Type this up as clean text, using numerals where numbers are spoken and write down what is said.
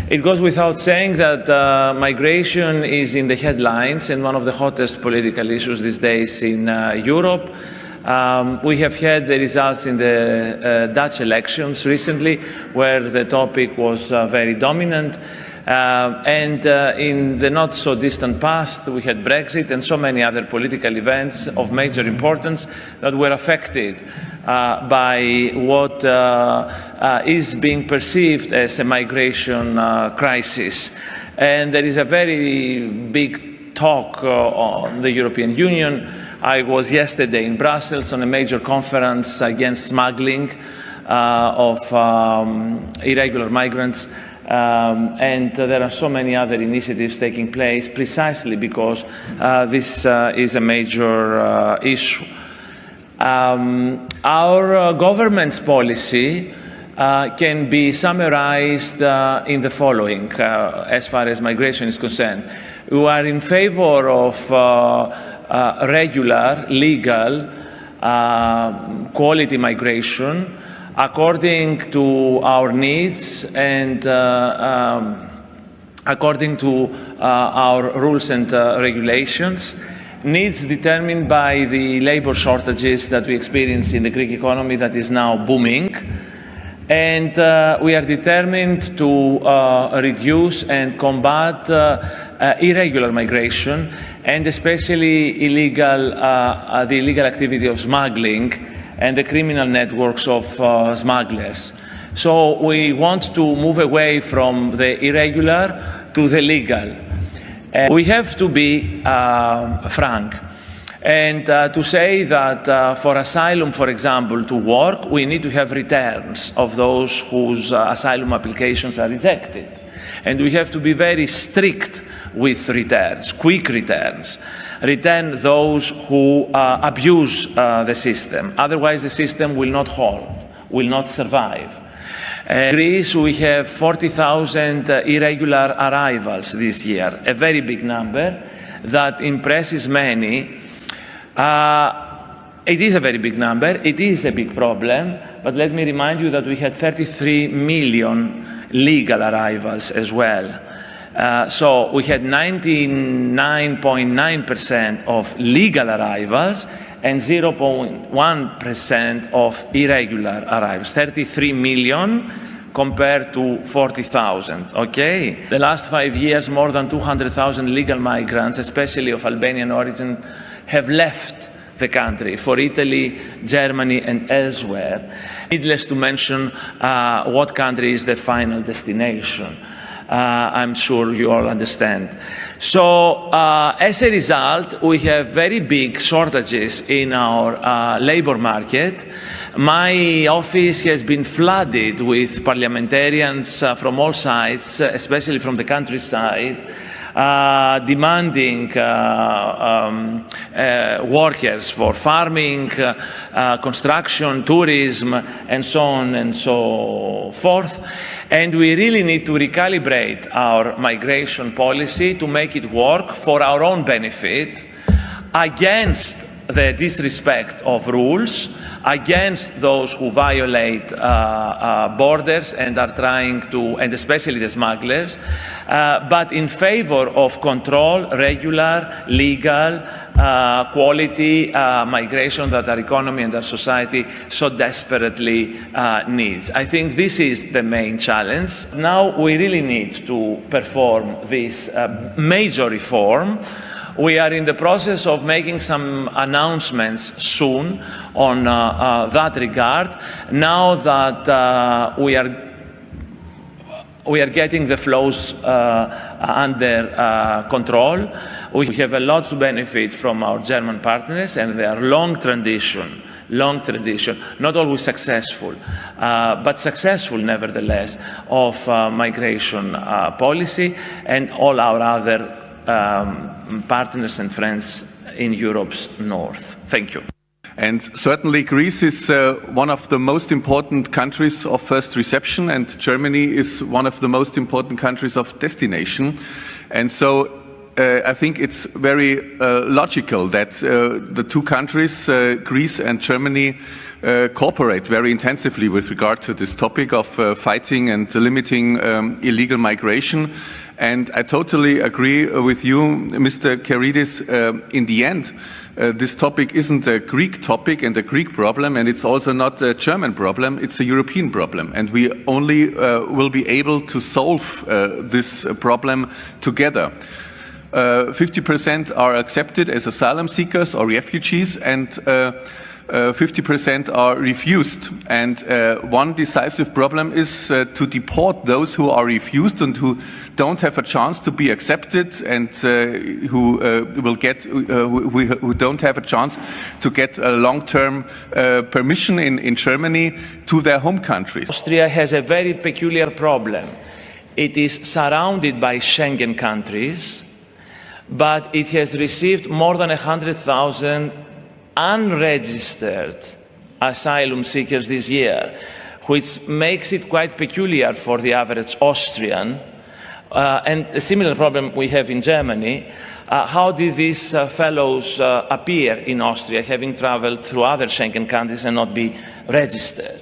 It goes without saying that migration is in the headlines and one of the hottest political issues these days in Europe. We have had the results in the Dutch elections recently, where the topic was very dominant. And in the not so distant past, we had Brexit and so many other political events of major importance that were affected by what is being perceived as a migration crisis. And there is a very big talk on the European Union. I was yesterday in Brussels on a major conference against smuggling of irregular migrants. And there are so many other initiatives taking place precisely because this is a major issue. Our government's policy can be summarized in the following, as far as migration is concerned. We are in favor of regular, legal, quality migration according to our needs and according to our rules and regulations. Needs determined by the labor shortages that we experience in the Greek economy that is now booming. And we are determined to reduce and combat irregular migration and especially the illegal activity of smuggling and the criminal networks of smugglers. So we want to move away from the irregular to the legal. We have to be frank and to say that for asylum, for example, to work, we need to have returns of those whose asylum applications are rejected. And we have to be very strict with returns, quick returns. Return those who abuse the system. Otherwise, the system will not hold, will not survive. In Greece, we have 40,000 irregular arrivals this year, a very big number that impresses many. It is a very big number, it is a big problem, but let me remind you that we had 33 million legal arrivals as well. So we had 99.9% of legal arrivals and 0.1% of irregular arrivals. 33 million compared to 40,000, okay? The last 5 years, more than 200,000 legal migrants, especially of Albanian origin, have left the country for Italy, Germany, and elsewhere. Needless to mention what country is the final destination. I'm sure you all understand. So as a result, we have very big shortages in our labor market. My office has been flooded with parliamentarians from all sides, especially from the countryside, demanding workers for farming, construction, tourism, and so on and so forth. And we really need to recalibrate our migration policy to make it work for our own benefit against the disrespect of rules, against those who violate borders and are trying to, and especially the smugglers, but in favor of control, regular, legal, quality migration that our economy and our society so desperately needs. I think this is the main challenge. Now we really need to perform this major reform. We are in the process of making some announcements soon on that regard. Now that we are getting the flows under control, we have a lot to benefit from our German partners, and they are long tradition, not always successful, but successful nevertheless, of migration policy and all our other partners and friends in Europe's north. Thank you. And certainly Greece is one of the most important countries of first reception, and Germany is one of the most important countries of destination. And so I think it's very logical that the two countries, Greece and Germany, cooperate very intensively with regard to this topic of fighting and limiting illegal migration. And I totally agree with you, Mr. Keridis. In the end, this topic isn't a Greek topic and a Greek problem, and it's also not a German problem, it's a European problem. And we only will be able to solve this problem together. 50% are accepted as asylum seekers or refugees, and 50% are refused. And one decisive problem is to deport those who are refused and who don't have a chance to be accepted, and who don't have a chance to get a long-term permission in Germany to their home countries. Austria has a very peculiar problem. It is surrounded by Schengen countries, but it has received more than 100,000 unregistered asylum seekers this year, which makes it quite peculiar for the average Austrian. And a similar problem we have in Germany. How did these fellows appear in Austria, having traveled through other Schengen countries and not be registered?